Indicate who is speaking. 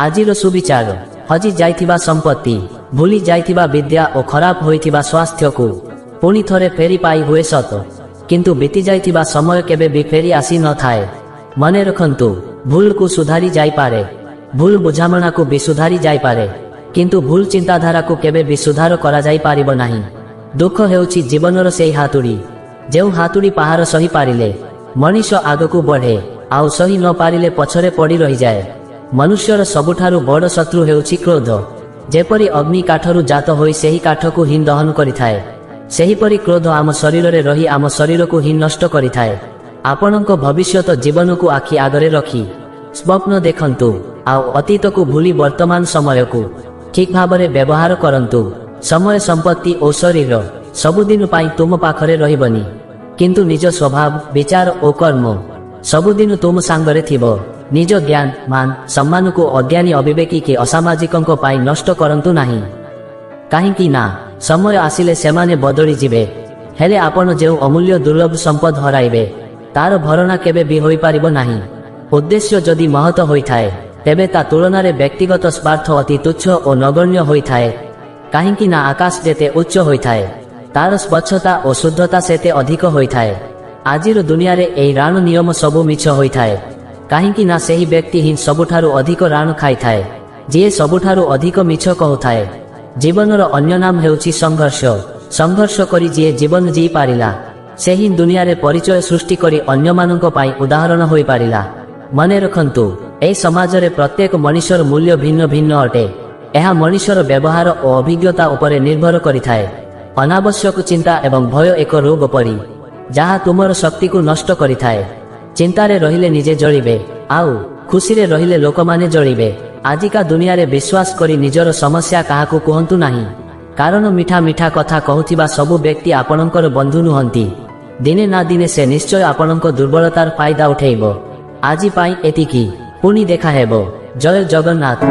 Speaker 1: ଆଜିର ସୁବିଚାର। ହଜି ଯାଇଥିବା ସମ୍ପତ୍ତି, ଭୁଲି ଯାଇଥିବା ବିଦ୍ୟା ଓ ଖରାପ ହୋଇଥିବା ସ୍ୱାସ୍ଥ୍ୟକୁ ପୁଣି ଥରେ ଫେରି ପାଇ ହୁଏ ସତ, କିନ୍ତୁ ବିତି ଯାଇଥିବା ସମୟ କେବେ ବି ଫେରି ଆସି ନଥାଏ। ମନେ ରଖନ୍ତୁ, ଭୁଲକୁ ସୁଧାରି ଯାଇପାରେ, ଭୁଲ ବୁଝାମଣାକୁ ବି ସୁଧାରି ଯାଇପାରେ, କିନ୍ତୁ ଭୁଲ ଚିନ୍ତାଧାରାକୁ କେବେ ବି ସୁଧାର କରାଯାଇ ପାରିବ ନାହିଁ। ଦୁଃଖ ହେଉଛି ଜୀବନର ସେହି ହାତୁଡ଼ି, ଯେଉଁ ହାତୁଡ଼ି ପାହାର ସହି ପାରିଲେ ମଣିଷ ଆଗକୁ ବଢ଼େ, ଆଉ ସହି ନ ପାରିଲେ ପଛରେ ପଡ଼ି ରହିଯାଏ। ମନୁଷ୍ୟର ସବୁଠାରୁ ବଡ଼ ଶତ୍ରୁ ହେଉଛି କ୍ରୋଧ। ଯେପରି ଅଗ୍ନି କାଠରୁ ଜାତ ହୋଇ ସେହି କାଠକୁ ହିଁ ଦହନ କରିଥାଏ, ସେହିପରି କ୍ରୋଧ ଆମ ଶରୀରରେ ରହି ଆମ ଶରୀରକୁ ହିଁ ନଷ୍ଟ କରିଥାଏ। ଆପଣଙ୍କ ଭବିଷ୍ୟତ ଜୀବନକୁ ଆଖି ଆଗରେ ରଖି ସ୍ୱପ୍ନ ଦେଖନ୍ତୁ, ଆଉ ଅତୀତକୁ ଭୁଲି ବର୍ତ୍ତମାନ ସମୟକୁ ଠିକ୍ ଭାବରେ ବ୍ୟବହାର କରନ୍ତୁ। ସମୟ, ସମ୍ପତ୍ତି ଓ ଶରୀର ସବୁଦିନ ପାଇଁ ତୁମ ପାଖରେ ରହିବନି, କିନ୍ତୁ ନିଜ ସ୍ୱଭାବ, ବିଚାର ଓ କର୍ମ ସବୁଦିନ ତୁମ ସାଙ୍ଗରେ ଥିବ। ନିଜ ଜ୍ଞାନ, ମାନ, ସମ୍ମାନକୁ ଅଜ୍ଞାନୀ, ଅବିବେକୀ କି ଅସାମାଜିକଙ୍କ ପାଇଁ ନଷ୍ଟ କରନ୍ତୁ ନାହିଁ। କାହିଁକି ନା ସମୟ ଆସିଲେ ସେମାନେ ବଦଳିଯିବେ, ହେଲେ ଆପଣ ଯେଉଁ ଅମୂଲ୍ୟ ଦୁର୍ଲଭ ସମ୍ପଦ ହରାଇବେ ତାର ଭରଣା କେବେ ବି ହୋଇପାରିବ ନାହିଁ। ଉଦ୍ଦେଶ୍ୟ ଯଦି ମହତ ହୋଇଥାଏ, ତେବେ ତା ତୁଳନାରେ ବ୍ୟକ୍ତିଗତ ସ୍ୱାର୍ଥ ଅତି ତୁଚ୍ଛ ଓ ନଗଣ୍ୟ ହୋଇଥାଏ। କାହିଁକି ନା ଆକାଶ ଯେତେ ଉଚ୍ଚ ହୋଇଥାଏ, ତାର ସ୍ୱଚ୍ଛତା ଓ ଶୁଦ୍ଧତା ସେତେ ଅଧିକ ହୋଇଥାଏ। ଆଜିର ଦୁନିଆରେ ଏହି ରାଣ ନିୟମ ସବୁ ମିଛ ହୋଇଥାଏ, କାହିଁକି ନା ସେହି ବ୍ୟକ୍ତି ହିଁ ସବୁଠାରୁ ଅଧିକ ରାଣ ଖାଇଥାଏ, ଯିଏ ସବୁଠାରୁ ଅଧିକ ମିଛ କହୁଥାଏ। ଜୀବନର ଅନ୍ୟ ନାମ ହେଉଛି ସଂଘର୍ଷ। ସଂଘର୍ଷ କରି ଯିଏ ଜୀବନ ଜିଇ ପାରିଲା, ସେହି ଦୁନିଆରେ ପରିଚୟ ସୃଷ୍ଟି କରି ଅନ୍ୟମାନଙ୍କ ପାଇଁ ଉଦାହରଣ ହୋଇପାରିଲା। ମନେ ରଖନ୍ତୁ, ଏହି ସମାଜରେ ପ୍ରତ୍ୟେକ ମଣିଷର ମୂଲ୍ୟ ଭିନ୍ନ ଭିନ୍ନ ଅଟେ। ଏହା ମଣିଷର ବ୍ୟବହାର ଓ ଅଭିଜ୍ଞତା ଉପରେ ନିର୍ଭର କରିଥାଏ। ଅନାବଶ୍ୟକ ଚିନ୍ତା ଏବଂ ଭୟ ଏକ ରୋଗ ପରି, ଯାହା ତୁମର ଶକ୍ତିକୁ ନଷ୍ଟ କରିଥାଏ। ଚିନ୍ତାରେ ରହିଲେ ନିଜେ ଜଳିବେ, ଆଉ ଖୁସିରେ ରହିଲେ ଲୋକମାନେ ଜଳିବେ। ଆଜିକା ଦୁନିଆରେ ବିଶ୍ୱାସ କରି ନିଜର ସମସ୍ୟା କାହାକୁ କୁହନ୍ତୁ ନାହିଁ, କାରଣ ମିଠା ମିଠା କଥା କହୁଥିବା ସବୁ ବ୍ୟକ୍ତି ଆପଣଙ୍କର ବନ୍ଧୁ ନୁହନ୍ତି। ଦିନେ ନା ଦିନେ ସେ ନିଶ୍ଚୟ ଆପଣଙ୍କ ଦୁର୍ବଳତାର ଫାଇଦା ଉଠେଇବ। ଆଜି ପାଇଁ ଏତିକି, ପୁଣି ଦେଖା ହେବ। ଜୟ ଜଗନ୍ନାଥ।